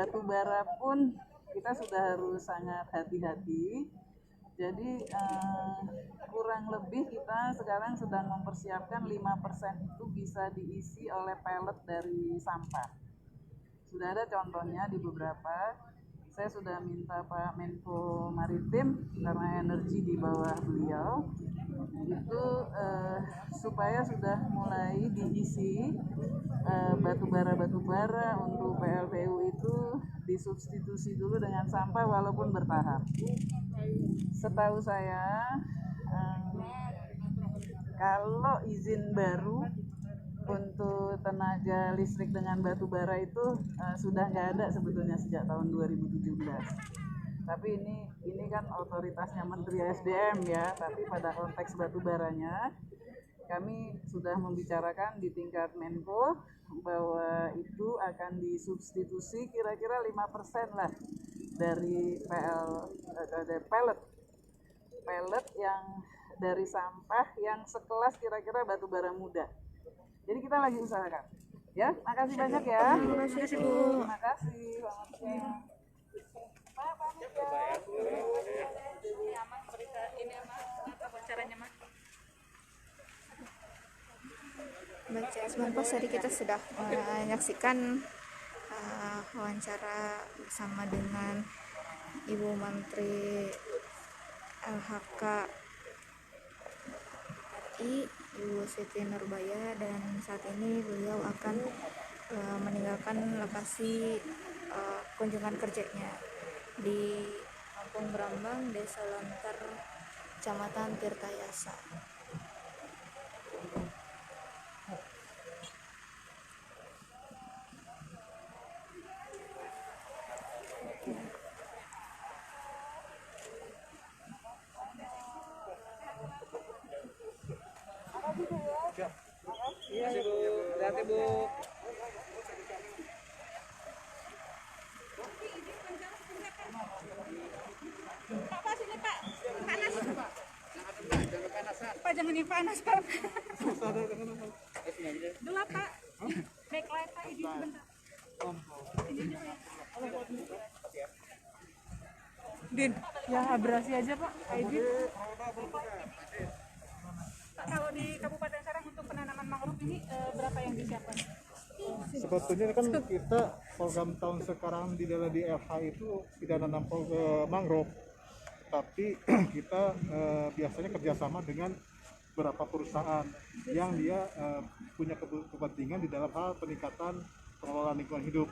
batu bara pun kita sudah harus sangat hati-hati. Jadi kurang lebih kita sekarang sedang mempersiapkan 5% itu bisa diisi oleh pellet dari sampah. Sudah ada contohnya di beberapa. Saya sudah minta Pak Menko Maritim karena energi di bawah beliau itu supaya sudah mulai diisi batu bara untuk PLTU itu disubstitusi dulu dengan sampah walaupun bertahap. Setahu saya kalau izin baru untuk tenaga listrik dengan batu bara itu sudah nggak ada sebetulnya sejak tahun 2017. Tapi ini kan otoritasnya Menteri SDM ya, tapi pada konteks batu baranya kami sudah membicarakan di tingkat Menko bahwa itu akan disubstitusi kira-kira 5% lah dari pellet yang dari sampah yang sekelas kira-kira batu bara muda. Jadi kita lagi usahakan. Ya, makasih banyak ya. Terima kasih Bu. Terima kasih. Selamat siang. Pak, pamit ya. Ini aman berita ini apa wawancaranya Mas? Baik, CS Pos, tadi kita sudah menyaksikan wawancara bersama dengan Ibu Menteri LHK Ibu Siti Nurbaya, dan saat ini beliau akan meninggalkan lokasi kunjungan kerjanya di Kampung Brambang, Desa Lontar, Kecamatan Tirtayasa. Iya Bu, hati-hati Bu. Pak sini Pak, panas. Pak jangan yang panas Pak. Gelap Pak. Backlight Pak, ini sebentar. Din, yang abrasi aja Pak, Aidin. Pak, kalau di Kabupaten Serang untuk penanaman mangrove ini berapa yang disiapkan? Sebetulnya kan kita program tahun sekarang di dalam di LH itu tidak nanam mangrove, tapi kita biasanya kerjasama dengan beberapa perusahaan yang dia punya kepentingan di dalam hal peningkatan pengelolaan lingkungan hidup,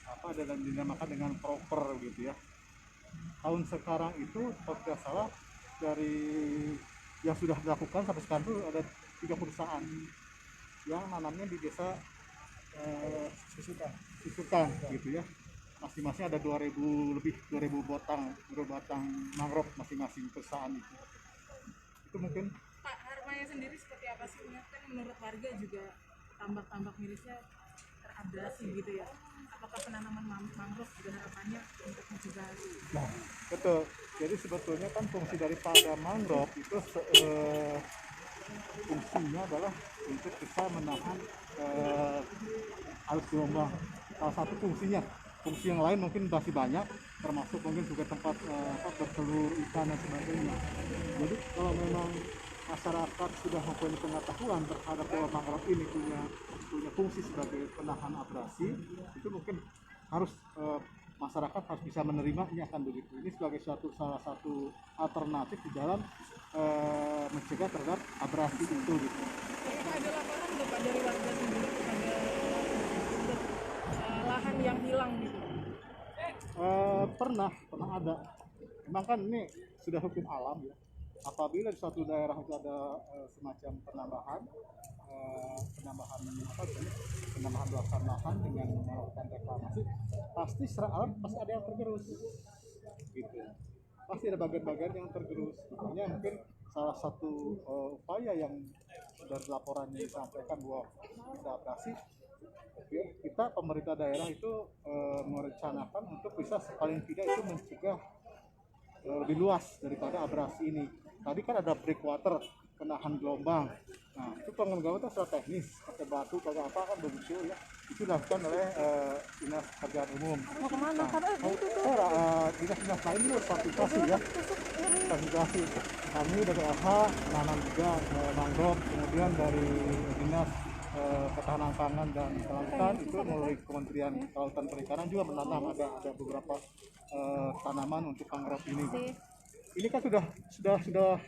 apa dan dinamakan dengan proper gitu ya. Tahun sekarang itu kalau tidak salah dari yang sudah dilakukan sampai sekarang itu ada 3 perusahaan yang nanamnya di desa Susukan gitu ya. Masing-masing ada 2000 batang mangrove masing-masing perusahaan itu. Itu mungkin. Pak, harganya sendiri seperti apa sih? Kan menurut warga juga tambak-tambak mirisnya terabrasi gitu ya. Apakah penanaman mangrove juga harapannya untuk mencegah? Nah, betul. Jadi sebetulnya kan fungsi daripada mangrove itu fungsinya adalah untuk bisa menahan arus gelombang. Salah satu fungsinya. Fungsi yang lain mungkin masih banyak, termasuk mungkin juga tempat bertelur ikan dan sebagainya. Jadi kalau memang masyarakat sudah mempunyai pengetahuan terhadap bahwa mangrove ini punya fungsi sebagai penahan abrasi, itu mungkin harus masyarakat harus bisa menerimanya, kan begitu. Ini sebagai salah satu alternatif di dalam mencegah terhadap abrasi itu gitu. Ada laporan nggak Pak dari warga sendiri kepada lahan yang hilang gitu? Pernah ada. Memang kan ini sudah hukum alam ya. Apabila di suatu daerah itu ada semacam penambahan luasan lahan dengan melakukan reklamasi, pasti secara alam pasti ada yang tergerus, gitu. Pasti ada bagian-bagian yang tergerus. Makanya mungkin salah satu upaya yang dari laporannya disampaikan bahwa bisa abrasi, kita pemerintah daerah itu merencanakan untuk bisa paling tidak itu mencegah lebih luas daripada abrasi ini. Tadi kan ada breakwater penahan gelombang. Nah, itu pengelombang itu secara teknis, pakai batu, pakai apa kan begitu ya. Itu dilakukan oleh Dinas Pekerjaan Umum. Dinas-dinas lain itu sertifikasi ya. Sertifikasi. Kami dari LH menanam juga mangrove, kemudian dari Dinas Ketahanan Pangan dan Kelautan itu melalui Kementerian Kelautan Perikanan juga menanam ada beberapa tanaman untuk mangrove ini. Ini kan sudah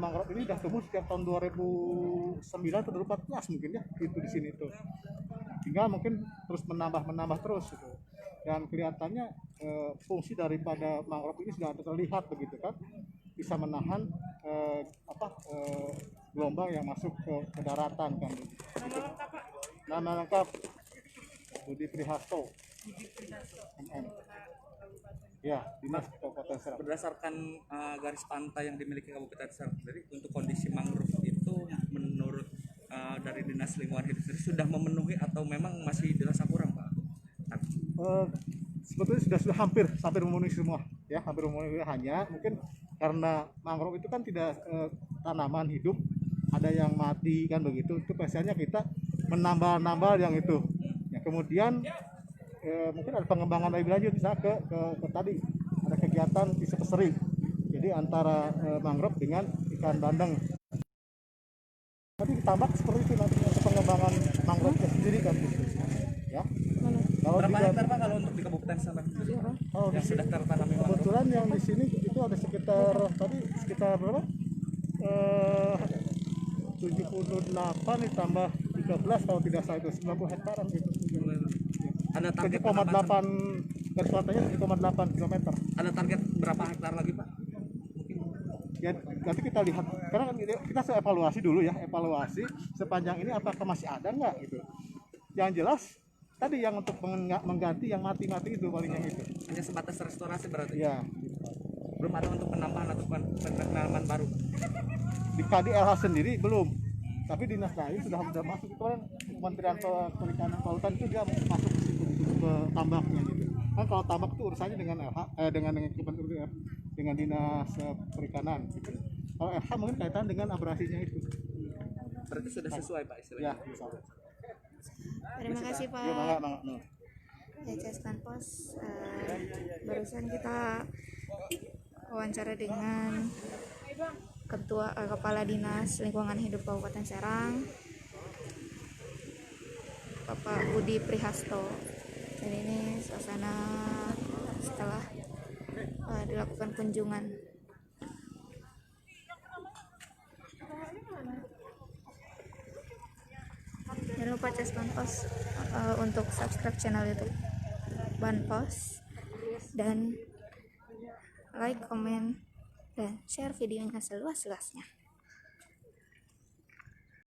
mangrove ini sudah tumbuh sejak tahun 2009 atau 2014 mungkin ya itu di sini tuh. Tinggal mungkin terus menambah terus gitu. Dan kelihatannya fungsi daripada mangrove ini sudah terlihat begitu kan, bisa menahan gelombang yang masuk ke daratan kan. Nama lengkap Budi Prihasto. MM. Ya, Dinas Kabupaten Serang. Berdasarkan garis pantai yang dimiliki Kabupaten Serang sendiri, untuk kondisi mangrove itu menurut dari Dinas Lingkungan Hidup sendiri sudah memenuhi atau memang masih dirasa kurang, Pak? Sebetulnya sudah hampir memenuhi semua ya, hampir memenuhi, hanya mungkin karena mangrove itu kan tidak tanaman hidup, ada yang mati kan begitu, itu biasanya kita menambah yang itu ya. Kemudian mungkin ada pengembangan lebih lanjut, bisa ke tadi ada kegiatan bisa peseri, jadi antara mangrove dengan ikan bandeng nanti ditambah seperti itu nanti untuk pengembangan mangrove sendiri kan ya. Kalau berapa hektar Pak kalau untuk di Kabupaten Serang sendiri yang sudah tertanam mangrove? Kebetulan yang di sini itu ada sekitar berapa? 78 ditambah 13 kalau tidak salah itu 90 hektaran gitu. Ada target 7,8 garis pantainya 7,8 km. Ada target berapa hektar lagi Pak? Ya, nanti kita lihat, karena kita evaluasi dulu ya, evaluasi sepanjang ini apakah masih ada nggak gitu. Yang jelas tadi yang untuk mengganti yang mati-mati itu palingnya itu. Hanya sebatas restorasi berarti? Ya. Belum ada untuk penambahan atau penanaman baru? Di KDLH sendiri belum, tapi dinas lain sudah masuk, itu kan Kementerian Perikanan Kelautan itu dia masuk ke situ ke tambaknya gitu. Kan kalau tambak itu urusannya dengan LH, dengan Dinas Perikanan gitu. Kalau LH mungkin kaitan dengan abrasinya itu. Berarti sudah sesuai Pak istilahnya? Ya, misalnya. Terima kasih Pak. Ya, mangga. Ya, Ceskan Pos. Barusan kita wawancara dengan Kepala Dinas Lingkungan Hidup Kabupaten Serang, Bapak Budi Prihasto. Dan ini suasana setelah dilakukan kunjungan. Jangan lupa Ceskan Pos untuk subscribe channel YouTube Banpos dan like, komen, dan share videonya seluas-luasnya.